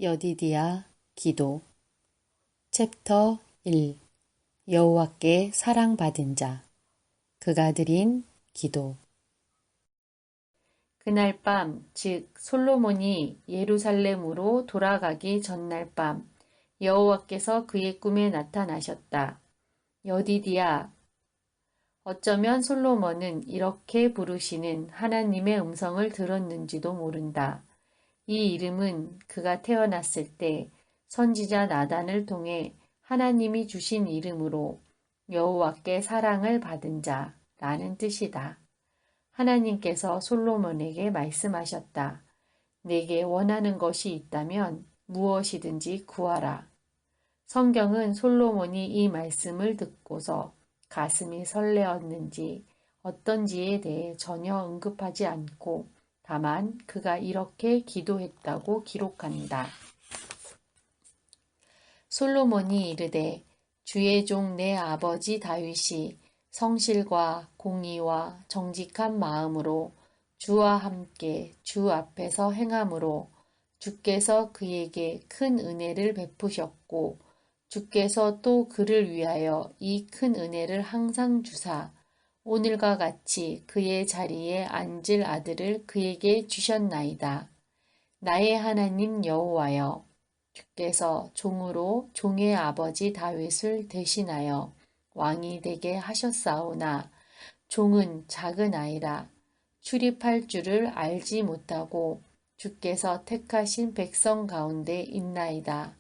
여디디야 기도 챕터 1 여호와께 사랑받은 자 그가 드린 기도 그날 밤, 즉 솔로몬이 예루살렘으로 돌아가기 전날 밤 여호와께서 그의 꿈에 나타나셨다. 여디디야. 어쩌면 솔로몬은 이렇게 부르시는 하나님의 음성을 들었는지도 모른다. 이 이름은 그가 태어났을 때 선지자 나단을 통해 하나님이 주신 이름으로 여호와께 사랑을 받은 자라는 뜻이다. 하나님께서 솔로몬에게 말씀하셨다. 내게 원하는 것이 있다면 무엇이든지 구하라. 성경은 솔로몬이 이 말씀을 듣고서 가슴이 설레었는지 어떤지에 대해 전혀 언급하지 않고 다만 그가 이렇게 기도했다고 기록한다. 솔로몬이 이르되 주의 종 내 아버지 다윗이 성실과 공의와 정직한 마음으로 주와 함께 주 앞에서 행함으로 주께서 그에게 큰 은혜를 베푸셨고 주께서 또 그를 위하여 이 큰 은혜를 항상 주사 오늘과 같이 그의 자리에 앉을 아들을 그에게 주셨나이다. 나의 하나님 여호와여, 주께서 종으로 종의 아버지 다윗을 대신하여 왕이 되게 하셨사오나 종은 작은 아이라 출입할 줄을 알지 못하고 주께서 택하신 백성 가운데 있나이다.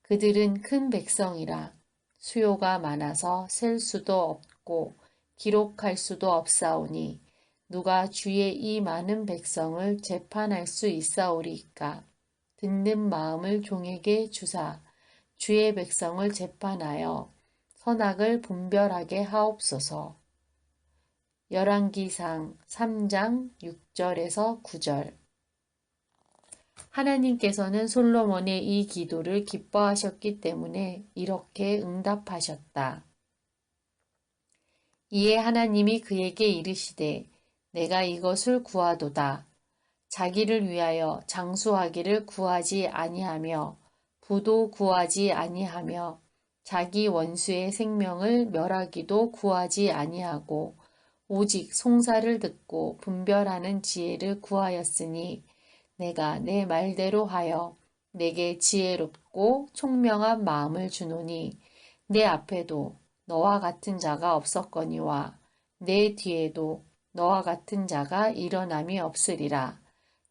그들은 큰 백성이라 수요가 많아서 셀 수도 없고 기록할 수도 없사오니 누가 주의 이 많은 백성을 재판할 수 있사오리까. 듣는 마음을 종에게 주사 주의 백성을 재판하여 선악을 분별하게 하옵소서. 열왕기상 3장 6절에서 9절. 하나님께서는 솔로몬의 이 기도를 기뻐하셨기 때문에 이렇게 응답하셨다. 이에 하나님이 그에게 이르시되 내가 이것을 구하도다. 자기를 위하여 장수하기를 구하지 아니하며 부도 구하지 아니하며 자기 원수의 생명을 멸하기도 구하지 아니하고 오직 송사를 듣고 분별하는 지혜를 구하였으니 내가 내 말대로 하여 내게 지혜롭고 총명한 마음을 주노니 내 앞에도 너와 같은 자가 없었거니와 내 뒤에도 너와 같은 자가 일어남이 없으리라.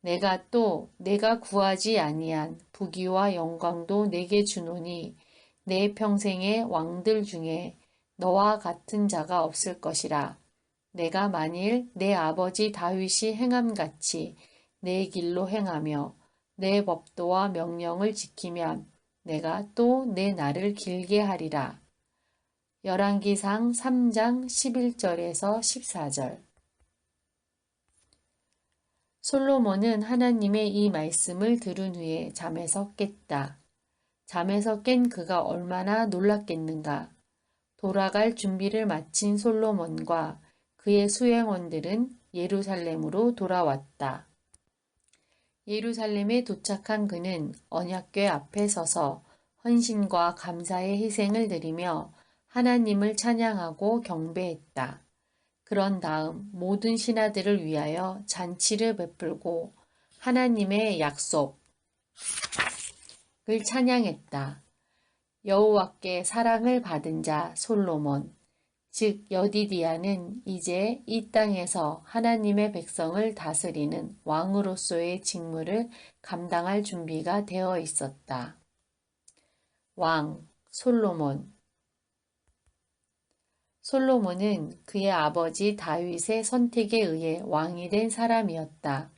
내가 또 내가 구하지 아니한 부귀와 영광도 내게 주노니 내 평생의 왕들 중에 너와 같은 자가 없을 것이라. 내가 만일 내 아버지 다윗이 행함같이 내 길로 행하며 내 법도와 명령을 지키면 내가 또 내 날을 길게 하리라. 열왕기상 3장 11절에서 14절. 솔로몬은 하나님의 이 말씀을 들은 후에 잠에서 깼다. 잠에서 깬 그가 얼마나 놀랐겠는가. 돌아갈 준비를 마친 솔로몬과 그의 수행원들은 예루살렘으로 돌아왔다. 예루살렘에 도착한 그는 언약궤 앞에 서서 헌신과 감사의 희생을 드리며 하나님을 찬양하고 경배했다. 그런 다음 모든 신하들을 위하여 잔치를 베풀고 하나님의 약속을 찬양했다. 여호와께 사랑을 받은 자 솔로몬, 즉 여디디야는 이제 이 땅에서 하나님의 백성을 다스리는 왕으로서의 직무를 감당할 준비가 되어 있었다. 왕 솔로몬. 솔로몬은 그의 아버지 다윗의 선택에 의해 왕이 된 사람이었다.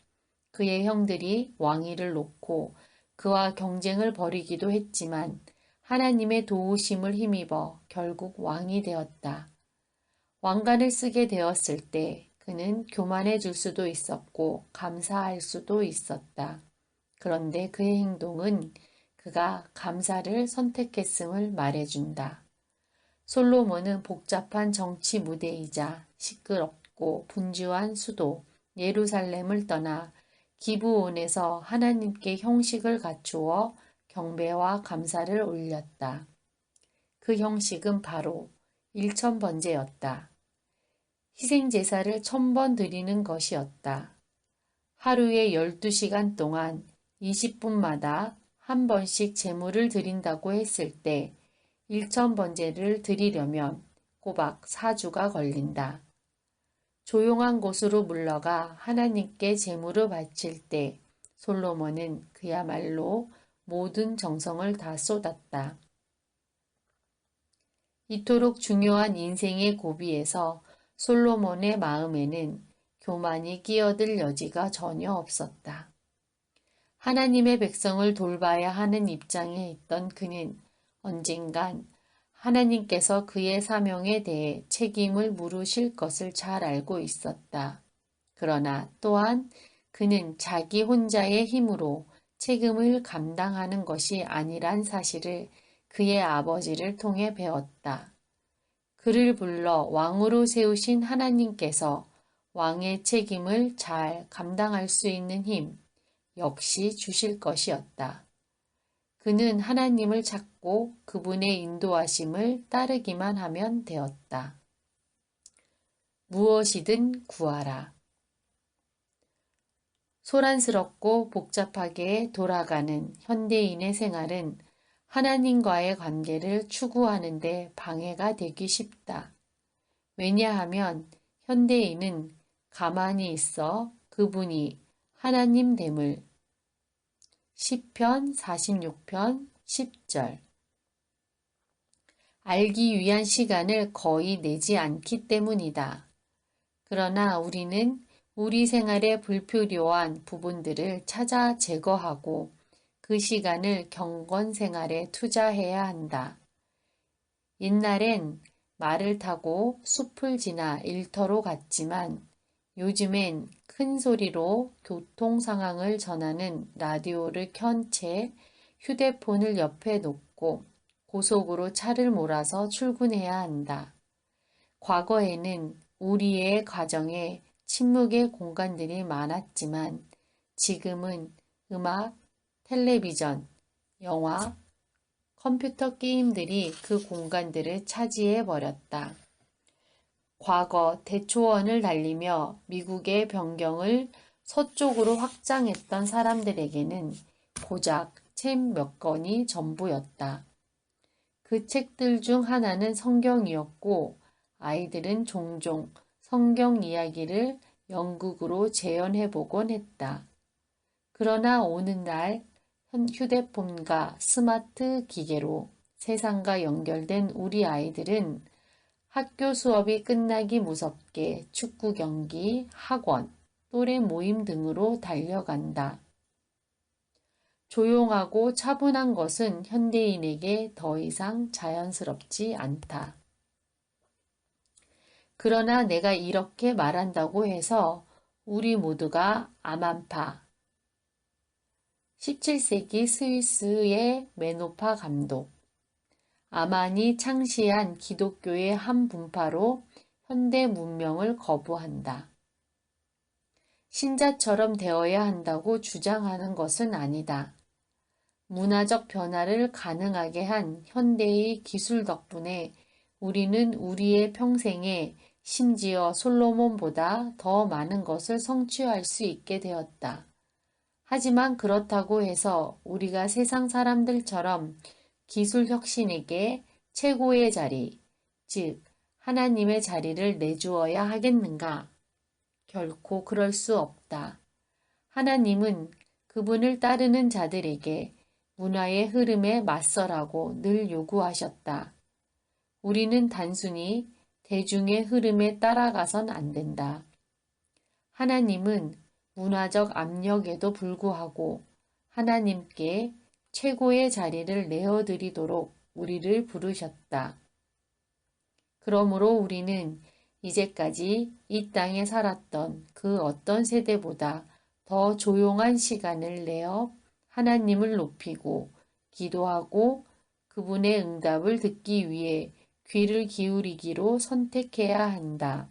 그의 형들이 왕위를 놓고 그와 경쟁을 벌이기도 했지만 하나님의 도우심을 힘입어 결국 왕이 되었다. 왕관을 쓰게 되었을 때 그는 교만해질 수도 있었고 감사할 수도 있었다. 그런데 그의 행동은 그가 감사를 선택했음을 말해준다. 솔로몬은 복잡한 정치 무대이자 시끄럽고 분주한 수도 예루살렘을 떠나 기브온에서 하나님께 형식을 갖추어 경배와 감사를 올렸다. 그 형식은 바로 일천번제였다. 희생제사를 1000번 드리는 것이었다. 하루에 12시간 동안 20분마다 한 번씩 제물을 드린다고 했을 때 1000번제를 드리려면 꼬박 4주가 걸린다. 조용한 곳으로 물러가 하나님께 제물을 바칠 때 솔로몬은 그야말로 모든 정성을 다 쏟았다. 이토록 중요한 인생의 고비에서 솔로몬의 마음에는 교만이 끼어들 여지가 전혀 없었다. 하나님의 백성을 돌봐야 하는 입장에 있던 그는 언젠간 하나님께서 그의 사명에 대해 책임을 물으실 것을 잘 알고 있었다. 그러나 또한 그는 자기 혼자의 힘으로 책임을 감당하는 것이 아니란 사실을 그의 아버지를 통해 배웠다. 그를 불러 왕으로 세우신 하나님께서 왕의 책임을 잘 감당할 수 있는 힘 역시 주실 것이었다. 그는 하나님을 찾고 그분의 인도하심을 따르기만 하면 되었다. 무엇이든 구하라. 소란스럽고 복잡하게 돌아가는 현대인의 생활은 하나님과의 관계를 추구하는 데 방해가 되기 쉽다. 왜냐하면 현대인은 가만히 있어 그분이 하나님 됨을 시편 46편 10절 알기 위한 시간을 거의 내지 않기 때문이다. 그러나 우리는 우리 생활의 불필요한 부분들을 찾아 제거하고 그 시간을 경건 생활에 투자해야 한다. 옛날엔 말을 타고 숲을 지나 일터로 갔지만 요즘엔 큰 소리로 교통 상황을 전하는 라디오를 켠 채 휴대폰을 옆에 놓고 고속으로 차를 몰아서 출근해야 한다. 과거에는 우리의 가정에 침묵의 공간들이 많았지만 지금은 음악, 텔레비전, 영화, 컴퓨터 게임들이 그 공간들을 차지해 버렸다. 과거 대초원을 달리며 미국의 변경을 서쪽으로 확장했던 사람들에게는 고작 책 몇 권이 전부였다. 그 책들 중 하나는 성경이었고 아이들은 종종 성경 이야기를 연극으로 재현해보곤 했다. 그러나 오늘날 휴대폰과 스마트 기계로 세상과 연결된 우리 아이들은 학교 수업이 끝나기 무섭게 축구 경기, 학원, 또래 모임 등으로 달려간다. 조용하고 차분한 것은 현대인에게 더 이상 자연스럽지 않다. 그러나 내가 이렇게 말한다고 해서 우리 모두가 아만파, 17세기 스위스의 메노파 감독, 아만이 창시한 기독교의 한 분파로 현대 문명을 거부한다. 신자처럼 되어야 한다고 주장하는 것은 아니다. 문화적 변화를 가능하게 한 현대의 기술 덕분에 우리는 우리의 평생에 심지어 솔로몬보다 더 많은 것을 성취할 수 있게 되었다. 하지만 그렇다고 해서 우리가 세상 사람들처럼 기술 혁신에게 최고의 자리, 즉 하나님의 자리를 내주어야 하겠는가? 결코 그럴 수 없다. 하나님은 그분을 따르는 자들에게 문화의 흐름에 맞서라고 늘 요구하셨다. 우리는 단순히 대중의 흐름에 따라가선 안 된다. 하나님은 문화적 압력에도 불구하고 하나님께 최고의 자리를 내어드리도록 우리를 부르셨다. 그러므로 우리는 이제까지 이 땅에 살았던 그 어떤 세대보다 더 조용한 시간을 내어 하나님을 높이고 기도하고 그분의 응답을 듣기 위해 귀를 기울이기로 선택해야 한다.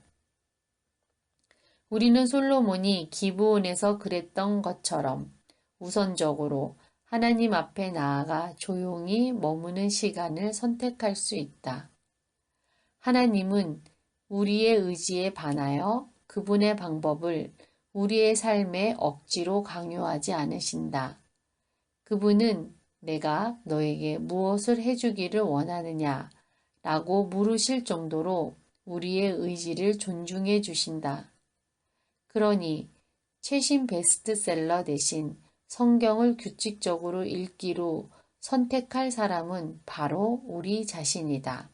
우리는 솔로몬이 기브온에서 그랬던 것처럼 우선적으로 하나님 앞에 나아가 조용히 머무는 시간을 선택할 수 있다. 하나님은 우리의 의지에 반하여 그분의 방법을 우리의 삶에 억지로 강요하지 않으신다. 그분은 내가 너에게 무엇을 해주기를 원하느냐 라고 물으실 정도로 우리의 의지를 존중해 주신다. 그러니 최신 베스트셀러 대신 성경을 규칙적으로 읽기로 선택할 사람은 바로 우리 자신이다.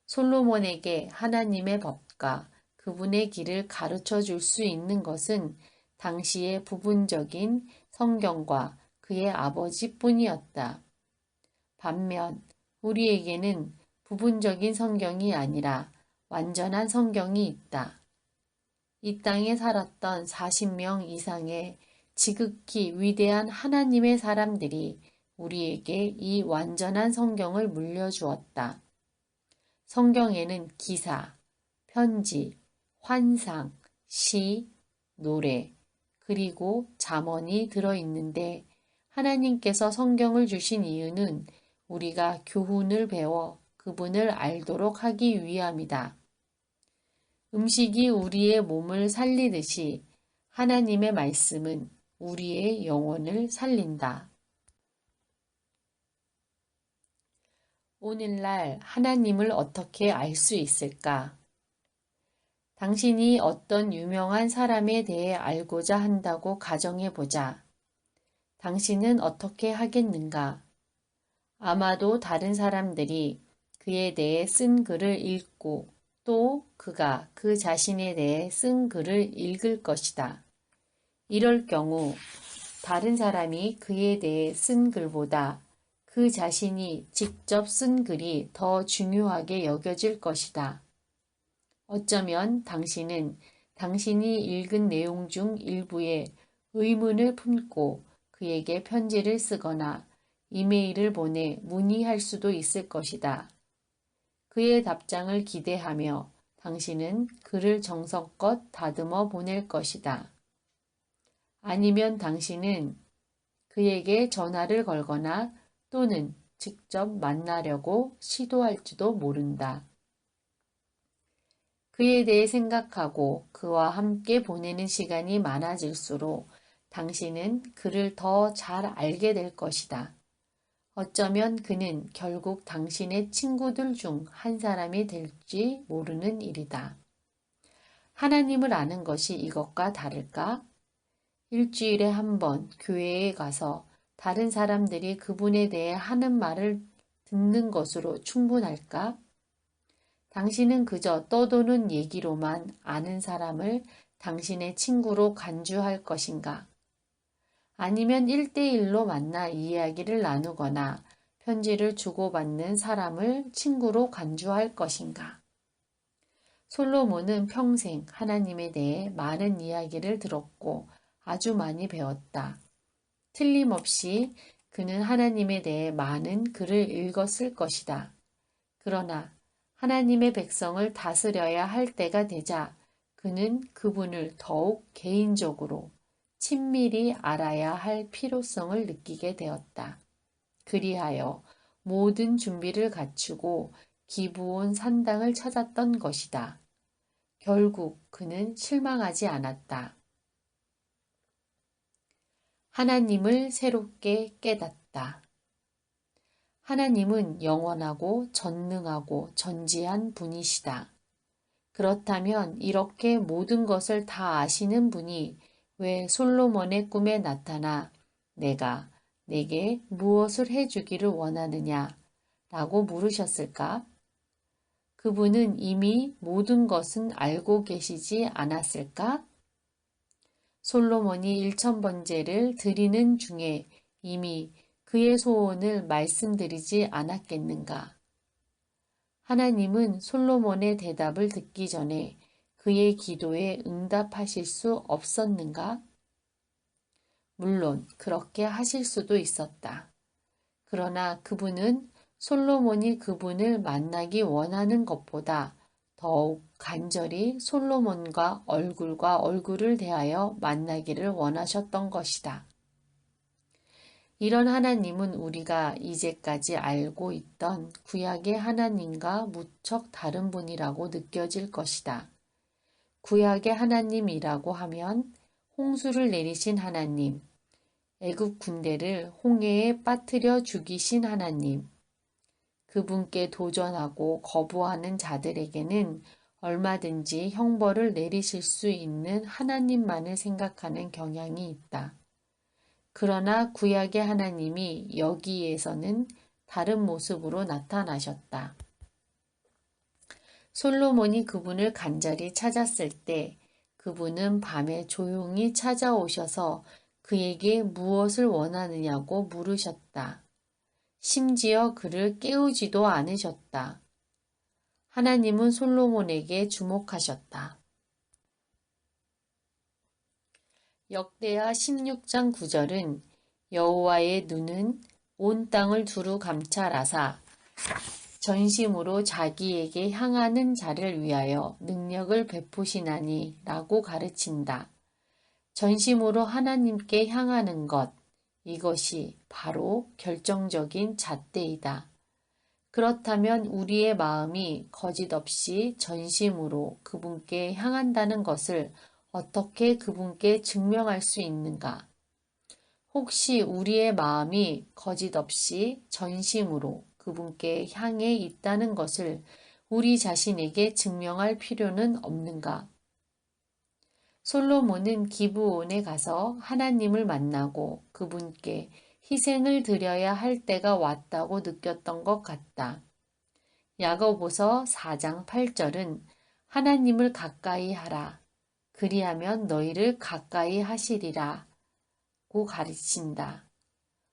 솔로몬에게 하나님의 법과 그분의 길을 가르쳐 줄 수 있는 것은 당시의 부분적인 성경과 그의 아버지뿐이었다. 반면 우리에게는 부분적인 성경이 아니라 완전한 성경이 있다. 이 땅에 살았던 40명 이상의 지극히 위대한 하나님의 사람들이 우리에게 이 완전한 성경을 물려주었다. 성경에는 기사, 편지, 환상, 시, 노래, 그리고 잠언이 들어있는데 하나님께서 성경을 주신 이유는 우리가 교훈을 배워 그분을 알도록 하기 위함이다. 음식이 우리의 몸을 살리듯이 하나님의 말씀은 우리의 영혼을 살린다. 오늘날 하나님을 어떻게 알 수 있을까? 당신이 어떤 유명한 사람에 대해 알고자 한다고 가정해보자. 당신은 어떻게 하겠는가? 아마도 다른 사람들이 그에 대해 쓴 글을 읽고 또 그가 그 자신에 대해 쓴 글을 읽을 것이다. 이럴 경우 다른 사람이 그에 대해 쓴 글보다 그 자신이 직접 쓴 글이 더 중요하게 여겨질 것이다. 어쩌면 당신은 당신이 읽은 내용 중 일부에 의문을 품고 그에게 편지를 쓰거나 이메일을 보내 문의할 수도 있을 것이다. 그의 답장을 기대하며 당신은 글을 정성껏 다듬어 보낼 것이다. 아니면 당신은 그에게 전화를 걸거나 또는 직접 만나려고 시도할지도 모른다. 그에 대해 생각하고 그와 함께 보내는 시간이 많아질수록 당신은 그를 더 잘 알게 될 것이다. 어쩌면 그는 결국 당신의 친구들 중 한 사람이 될지 모르는 일이다. 하나님을 아는 것이 이것과 다를까? 일주일에 한 번 교회에 가서 다른 사람들이 그분에 대해 하는 말을 듣는 것으로 충분할까? 당신은 그저 떠도는 얘기로만 아는 사람을 당신의 친구로 간주할 것인가? 아니면 1대1로 만나 이야기를 나누거나 편지를 주고받는 사람을 친구로 간주할 것인가? 솔로몬은 평생 하나님에 대해 많은 이야기를 들었고 아주 많이 배웠다. 틀림없이 그는 하나님에 대해 많은 글을 읽었을 것이다. 그러나 하나님의 백성을 다스려야 할 때가 되자 그는 그분을 더욱 개인적으로 친밀히 알아야 할 필요성을 느끼게 되었다. 그리하여 모든 준비를 갖추고 기브온 산당을 찾았던 것이다. 결국 그는 실망하지 않았다. 하나님을 새롭게 깨닫다. 하나님은 영원하고 전능하고 전지한 분이시다. 그렇다면 이렇게 모든 것을 다 아시는 분이 왜 솔로몬의 꿈에 나타나 내가 내게 무엇을 해주기를 원하느냐 라고 물으셨을까? 그분은 이미 모든 것은 알고 계시지 않았을까? 솔로몬이 1000번제를 드리는 중에 이미 그의 소원을 말씀드리지 않았겠는가? 하나님은 솔로몬의 대답을 듣기 전에 그의 기도에 응답하실 수 없었는가? 물론 그렇게 하실 수도 있었다. 그러나 그분은 솔로몬이 그분을 만나기 원하는 것보다 더욱 간절히 솔로몬과 얼굴과 얼굴을 대하여 만나기를 원하셨던 것이다. 이런 하나님은 우리가 이제까지 알고 있던 구약의 하나님과 무척 다른 분이라고 느껴질 것이다. 구약의 하나님이라고 하면 홍수를 내리신 하나님, 애굽 군대를 홍해에 빠뜨려 죽이신 하나님, 그분께 도전하고 거부하는 자들에게는 얼마든지 형벌을 내리실 수 있는 하나님만을 생각하는 경향이 있다. 그러나 구약의 하나님이 여기에서는 다른 모습으로 나타나셨다. 솔로몬이 그분을 간절히 찾았을 때 그분은 밤에 조용히 찾아오셔서 그에게 무엇을 원하느냐고 물으셨다. 심지어 그를 깨우지도 않으셨다. 하나님은 솔로몬에게 주목하셨다. 역대하 16장 9절은 여호와의 눈은 온 땅을 두루 감찰하사 전심으로 자기에게 향하는 자를 위하여 능력을 베푸시나니 라고 가르친다. 전심으로 하나님께 향하는 것, 이것이 바로 결정적인 잣대이다. 그렇다면 우리의 마음이 거짓없이 전심으로 그분께 향한다는 것을 어떻게 그분께 증명할 수 있는가? 혹시 우리의 마음이 거짓없이 전심으로 그분께 향해 있다는 것을 우리 자신에게 증명할 필요는 없는가? 솔로몬은 기브온에 가서 하나님을 만나고 그분께 희생을 드려야 할 때가 왔다고 느꼈던 것 같다. 야고보서 4장 8절은 하나님을 가까이 하라. 그리하면 너희를 가까이 하시리라 고 가르친다.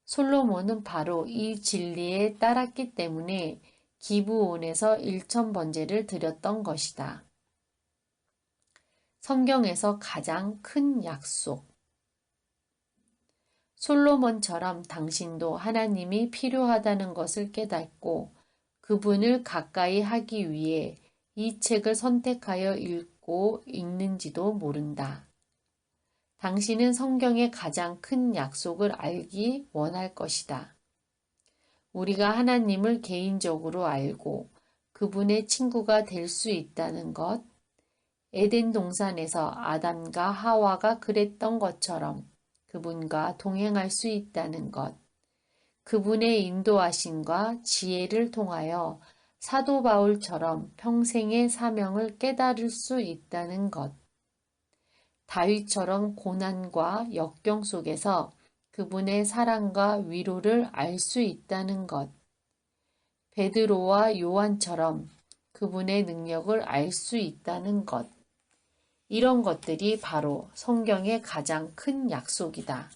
솔로몬은 바로 이 진리에 따랐기 때문에 기브온에서 1000번제를 드렸던 것이다. 성경에서 가장 큰 약속. 솔로몬처럼 당신도 하나님이 필요하다는 것을 깨닫고 그분을 가까이 하기 위해 이 책을 선택하여 읽고 읽는지도 모른다. 당신은 성경의 가장 큰 약속을 알기 원할 것이다. 우리가 하나님을 개인적으로 알고 그분의 친구가 될 수 있다는 것, 에덴 동산에서 아담과 하와가 그랬던 것처럼 그분과 동행할 수 있다는 것, 그분의 인도하심과 지혜를 통하여 사도 바울처럼 평생의 사명을 깨달을 수 있다는 것, 다윗처럼 고난과 역경 속에서 그분의 사랑과 위로를 알 수 있다는 것, 베드로와 요한처럼 그분의 능력을 알 수 있다는 것, 이런 것들이 바로 성경의 가장 큰 약속이다.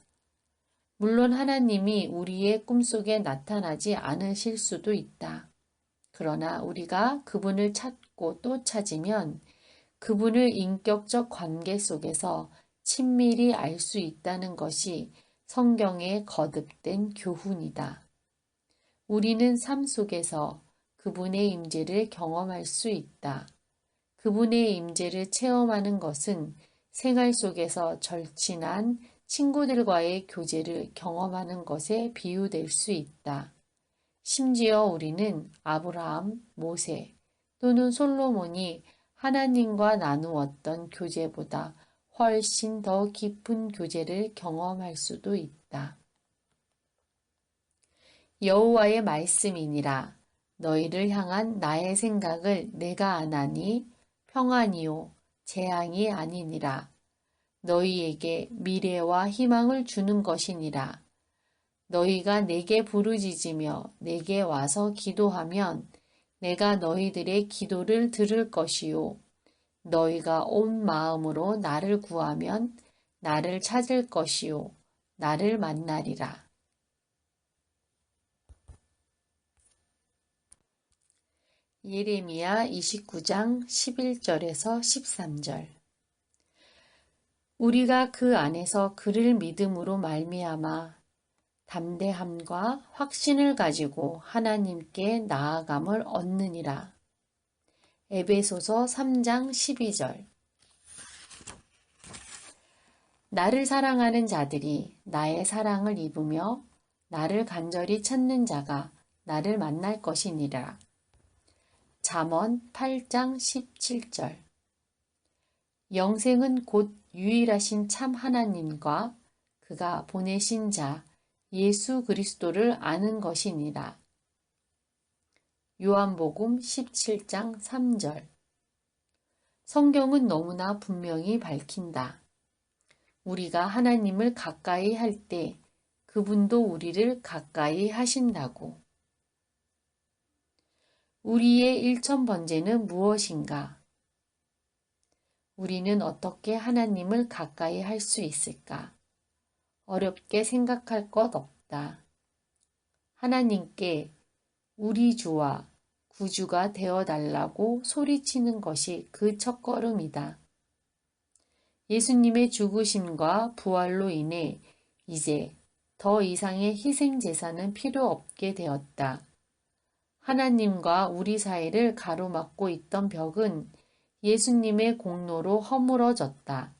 물론 하나님이 우리의 꿈속에 나타나지 않으실 수도 있다. 그러나 우리가 그분을 찾고 또 찾으면 그분을 인격적 관계 속에서 친밀히 알 수 있다는 것이 성경의 거듭된 교훈이다. 우리는 삶 속에서 그분의 임재를 경험할 수 있다. 그분의 임재를 체험하는 것은 생활 속에서 절친한 친구들과의 교제를 경험하는 것에 비유될 수 있다. 심지어 우리는 아브라함, 모세 또는 솔로몬이 하나님과 나누었던 교제보다 훨씬 더 깊은 교제를 경험할 수도 있다. 여호와의 말씀이니라. 너희를 향한 나의 생각을 내가 아나니 평안이요 재앙이 아니니라. 너희에게 미래와 희망을 주는 것이니라. 너희가 내게 부르짖으며 내게 와서 기도하면 내가 너희들의 기도를 들을 것이요. 너희가 온 마음으로 나를 구하면 나를 찾을 것이요. 나를 만나리라. 예레미야 29장 11절에서 13절. 우리가 그 안에서 그를 믿음으로 말미암아 담대함과 확신을 가지고 하나님께 나아감을 얻느니라. 에베소서 3장 12절. 나를 사랑하는 자들이 나의 사랑을 입으며 나를 간절히 찾는 자가 나를 만날 것이니라. 잠언 8장 17절. 영생은 곧 유일하신 참 하나님과 그가 보내신 자 예수 그리스도를 아는 것이니라. 요한복음 17장 3절. 성경은 너무나 분명히 밝힌다. 우리가 하나님을 가까이 할 때 그분도 우리를 가까이 하신다고. 우리의 일천 번제는 무엇인가? 우리는 어떻게 하나님을 가까이 할 수 있을까? 어렵게 생각할 것 없다. 하나님께 우리 주와 구주가 되어달라고 소리치는 것이 그 첫걸음이다. 예수님의 죽으심과 부활로 인해 이제 더 이상의 희생 제사는 필요 없게 되었다. 하나님과 우리 사이를 가로막고 있던 벽은 예수님의 공로로 허물어졌다.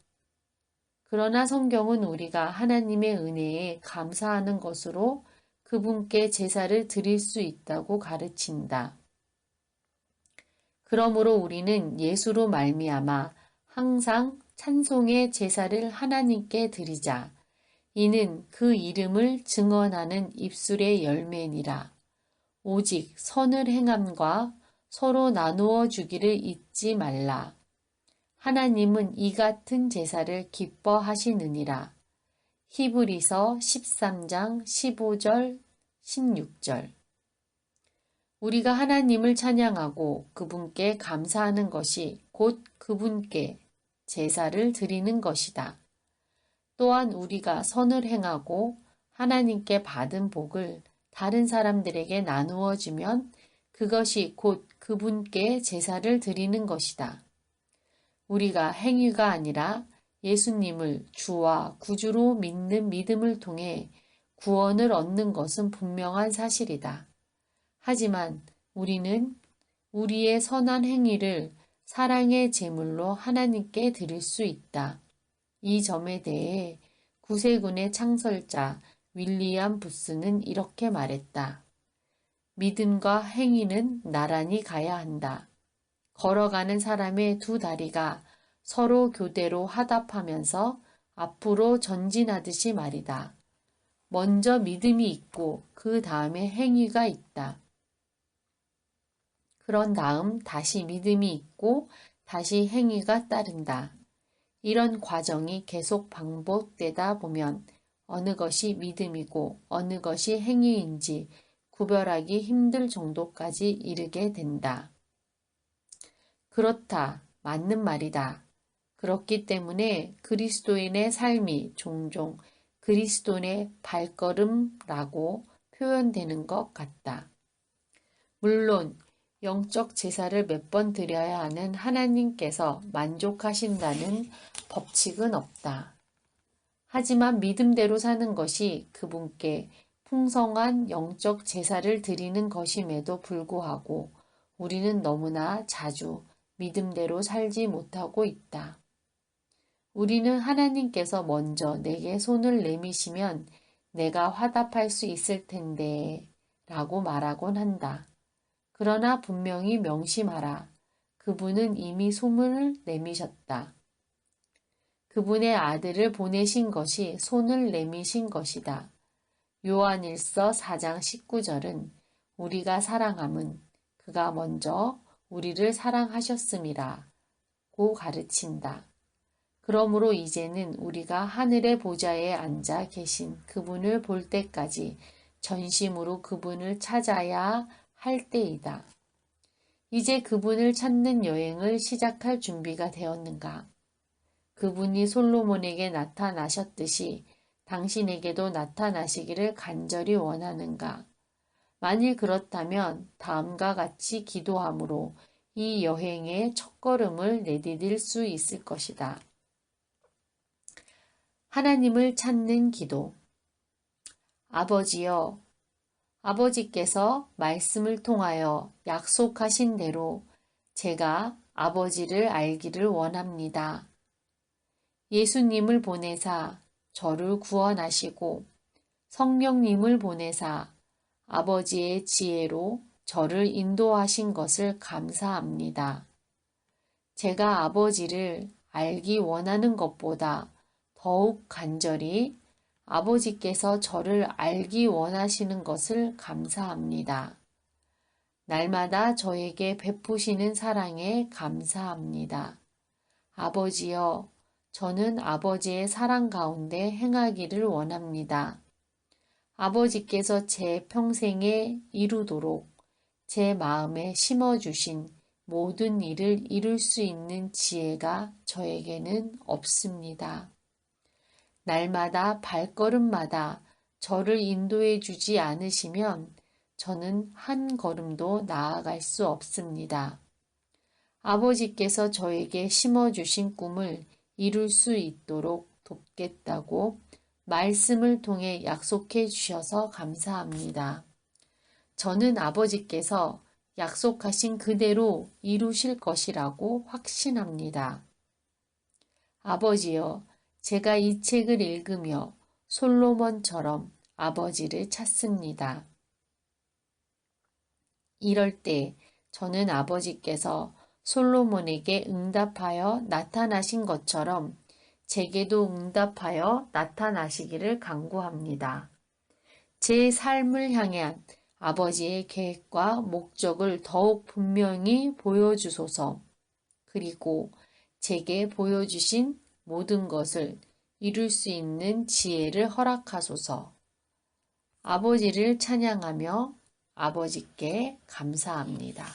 그러나 성경은 우리가 하나님의 은혜에 감사하는 것으로 그분께 제사를 드릴 수 있다고 가르친다. 그러므로 우리는 예수로 말미암아 항상 찬송의 제사를 하나님께 드리자. 이는 그 이름을 증언하는 입술의 열매니라. 오직 선을 행함과 서로 나누어 주기를 잊지 말라. 하나님은 이 같은 제사를 기뻐하시느니라. 히브리서 13장 15절 16절. 우리가 하나님을 찬양하고 그분께 감사하는 것이 곧 그분께 제사를 드리는 것이다. 또한 우리가 선을 행하고 하나님께 받은 복을 다른 사람들에게 나누어 주면 그것이 곧 그분께 제사를 드리는 것이다. 우리가 행위가 아니라 예수님을 주와 구주로 믿는 믿음을 통해 구원을 얻는 것은 분명한 사실이다. 하지만 우리는 우리의 선한 행위를 사랑의 제물로 하나님께 드릴 수 있다. 이 점에 대해 구세군의 창설자 윌리엄 부스는 이렇게 말했다. 믿음과 행위는 나란히 가야 한다. 걸어가는 사람의 두 다리가 서로 교대로 화답하면서 앞으로 전진하듯이 말이다. 먼저 믿음이 있고 그 다음에 행위가 있다. 그런 다음 다시 믿음이 있고 다시 행위가 따른다. 이런 과정이 계속 반복되다 보면 어느 것이 믿음이고 어느 것이 행위인지 구별하기 힘들 정도까지 이르게 된다. 그렇다. 맞는 말이다. 그렇기 때문에 그리스도인의 삶이 종종 그리스도인의 발걸음라고 표현되는 것 같다. 물론 영적 제사를 몇 번 드려야 하는 하나님께서 만족하신다는 법칙은 없다. 하지만 믿음대로 사는 것이 그분께 풍성한 영적 제사를 드리는 것임에도 불구하고 우리는 너무나 자주 믿음대로 살지 못하고 있다. 우리는 하나님께서 먼저 내게 손을 내미시면 내가 화답할 수 있을 텐데 라고 말하곤 한다. 그러나 분명히 명심하라. 그분은 이미 손을 내미셨다. 그분의 아들을 보내신 것이 손을 내미신 것이다. 요한일서 4장 19절은 우리가 사랑함은 그가 먼저 우리를 사랑하셨음이라 고 가르친다. 그러므로 이제는 우리가 하늘의 보좌에 앉아 계신 그분을 볼 때까지 전심으로 그분을 찾아야 할 때이다. 이제 그분을 찾는 여행을 시작할 준비가 되었는가? 그분이 솔로몬에게 나타나셨듯이 당신에게도 나타나시기를 간절히 원하는가? 만일 그렇다면 다음과 같이 기도함으로 이 여행의 첫걸음을 내디딜 수 있을 것이다. 하나님을 찾는 기도. 아버지여, 아버지께서 말씀을 통하여 약속하신 대로 제가 아버지를 알기를 원합니다. 예수님을 보내사 저를 구원하시고 성령님을 보내사 아버지의 지혜로 저를 인도하신 것을 감사합니다. 제가 아버지를 알기 원하는 것보다 더욱 간절히 아버지께서 저를 알기 원하시는 것을 감사합니다. 날마다 저에게 베푸시는 사랑에 감사합니다. 아버지여, 저는 아버지의 사랑 가운데 행하기를 원합니다. 아버지께서 제 평생에 이루도록 제 마음에 심어주신 모든 일을 이룰 수 있는 지혜가 저에게는 없습니다. 날마다 발걸음마다 저를 인도해 주지 않으시면 저는 한 걸음도 나아갈 수 없습니다. 아버지께서 저에게 심어주신 꿈을 이룰 수 있도록 돕겠다고 말씀을 통해 약속해 주셔서 감사합니다. 저는 아버지께서 약속하신 그대로 이루실 것이라고 확신합니다. 아버지여, 제가 이 책을 읽으며 솔로몬처럼 아버지를 찾습니다. 이럴 때 저는 아버지께서 솔로몬에게 응답하여 나타나신 것처럼 제게도 응답하여 나타나시기를 간구합니다. 제 삶을 향한 아버지의 계획과 목적을 더욱 분명히 보여주소서. 그리고 제게 보여주신 모든 것을 이룰 수 있는 지혜를 허락하소서. 아버지를 찬양하며 아버지께 감사합니다.